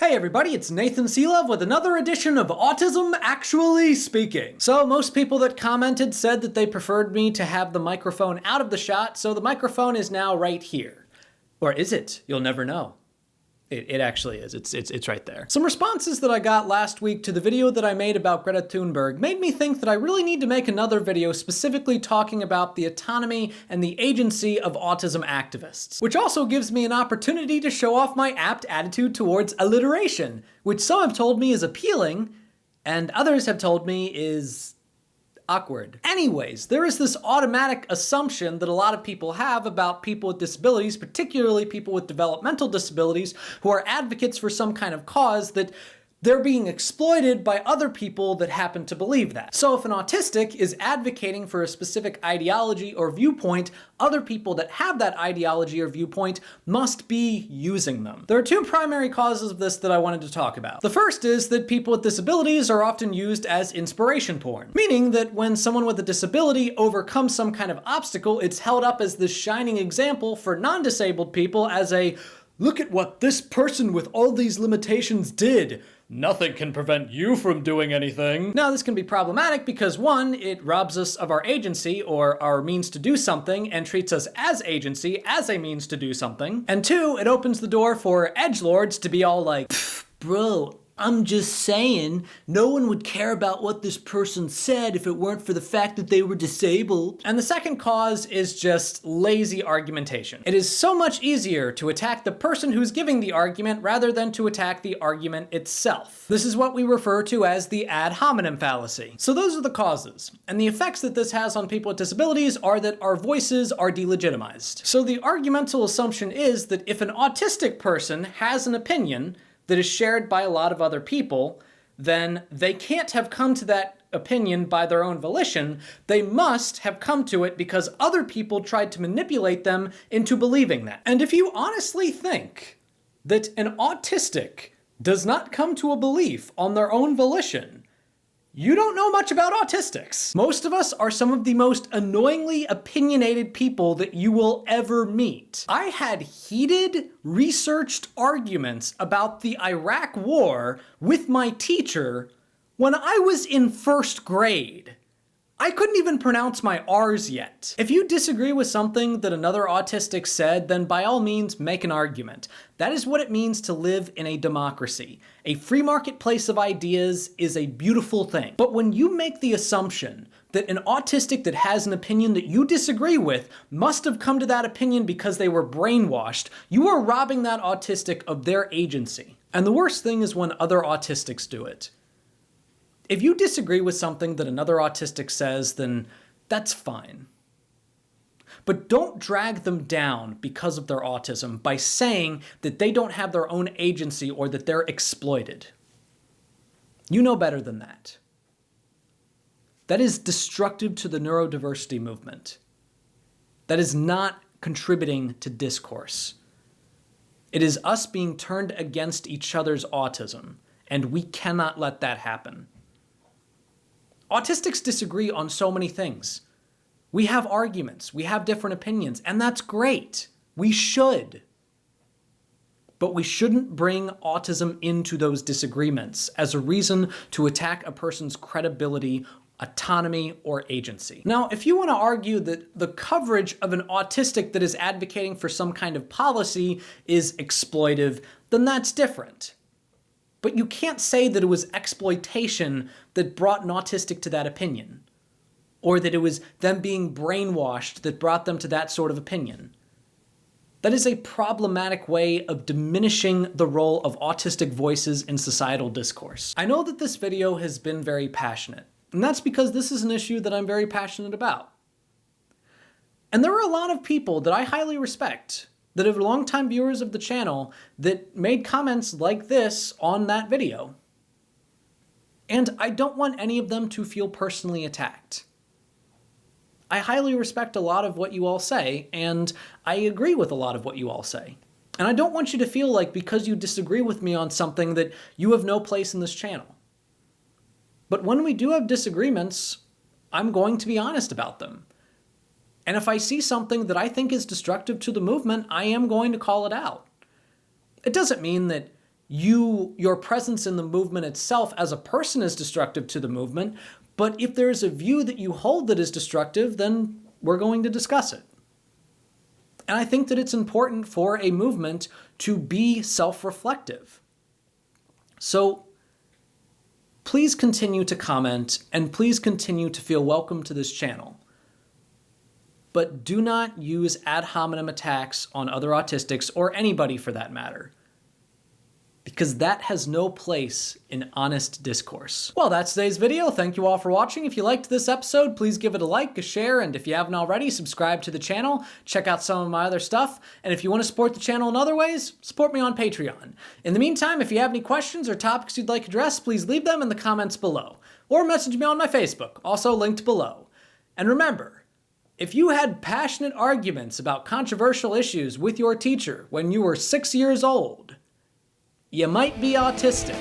Hey everybody, it's Nathan Selove with another edition of Autism Actually Speaking. So most people that commented said that they preferred me to have the microphone out of the shot, so the microphone is now right here. Or is it? You'll never know. It actually is. It's right there. Some responses that I got last week to the video that I made about Greta Thunberg made me think that I really need to make another video specifically talking about the autonomy and the agency of autism activists, which also gives me an opportunity to show off my apt attitude towards alliteration, which some have told me is appealing and others have told me is awkward. Anyways, there is this automatic assumption that a lot of people have about people with disabilities, particularly people with developmental disabilities, who are advocates for some kind of cause, that they're being exploited by other people that happen to believe that. So if an autistic is advocating for a specific ideology or viewpoint, other people that have that ideology or viewpoint must be using them. There are two primary causes of this that I wanted to talk about. The first is that people with disabilities are often used as inspiration porn, meaning that when someone with a disability overcomes some kind of obstacle, it's held up as this shining example for non-disabled people as a, look at what this person with all these limitations did. Nothing can prevent you from doing anything. Now, this can be problematic because one, it robs us of our agency or our means to do something and treats us as agency, as a means to do something. And two, it opens the door for edgelords to be all like, bro, I'm just saying, no one would care about what this person said if it weren't for the fact that they were disabled. And the second cause is just lazy argumentation. It is so much easier to attack the person who's giving the argument rather than to attack the argument itself. This is what we refer to as the ad hominem fallacy. So those are the causes. And the effects that this has on people with disabilities are that our voices are delegitimized. So the argumental assumption is that if an autistic person has an opinion that is shared by a lot of other people, then they can't have come to that opinion by their own volition. They must have come to it because other people tried to manipulate them into believing that. And if you honestly think that an autistic does not come to a belief on their own volition, you don't know much about autistics. Most of us are some of the most annoyingly opinionated people that you will ever meet. I had heated, researched arguments about the Iraq War with my teacher when I was in first grade. I couldn't even pronounce my R's yet. If you disagree with something that another autistic said, then by all means make an argument. That is what it means to live in a democracy. A free marketplace of ideas is a beautiful thing. But when you make the assumption that an autistic that has an opinion that you disagree with must have come to that opinion because they were brainwashed, you are robbing that autistic of their agency. And the worst thing is when other autistics do it. If you disagree with something that another autistic says, then that's fine. But don't drag them down because of their autism by saying that they don't have their own agency or that they're exploited. You know better than that. That is destructive to the neurodiversity movement. That is not contributing to discourse. It is us being turned against each other's autism, and we cannot let that happen. Autistics disagree on so many things. We have arguments, we have different opinions, and that's great. We should. But we shouldn't bring autism into those disagreements as a reason to attack a person's credibility, autonomy, or agency. Now, if you want to argue that the coverage of an autistic that is advocating for some kind of policy is exploitive, then that's different. But you can't say that it was exploitation that brought an autistic to that opinion, or that it was them being brainwashed that brought them to that sort of opinion. That is a problematic way of diminishing the role of autistic voices in societal discourse. I know that this video has been very passionate, and that's because this is an issue that I'm very passionate about. And there are a lot of people that I highly respect that are longtime viewers of the channel that made comments like this on that video. And I don't want any of them to feel personally attacked. I highly respect a lot of what you all say, and I agree with a lot of what you all say. And I don't want you to feel like because you disagree with me on something that you have no place in this channel. But when we do have disagreements, I'm going to be honest about them. And if I see something that I think is destructive to the movement, I am going to call it out. It doesn't mean that your presence in the movement itself as a person is destructive to the movement, but if there is a view that you hold that is destructive, then we're going to discuss it. And I think that it's important for a movement to be self-reflective. So please continue to comment and please continue to feel welcome to this channel. But do not use ad hominem attacks on other autistics or anybody for that matter, because that has no place in honest discourse. Well, that's today's video. Thank you all for watching. If you liked this episode, please give it a like, a share, and if you haven't already, subscribe to the channel. Check out some of my other stuff. And if you want to support the channel in other ways, support me on Patreon. In the meantime, if you have any questions or topics you'd like addressed, please leave them in the comments below. Or message me on my Facebook, also linked below. And remember, if you had passionate arguments about controversial issues with your teacher when you were 6 years old, you might be autistic.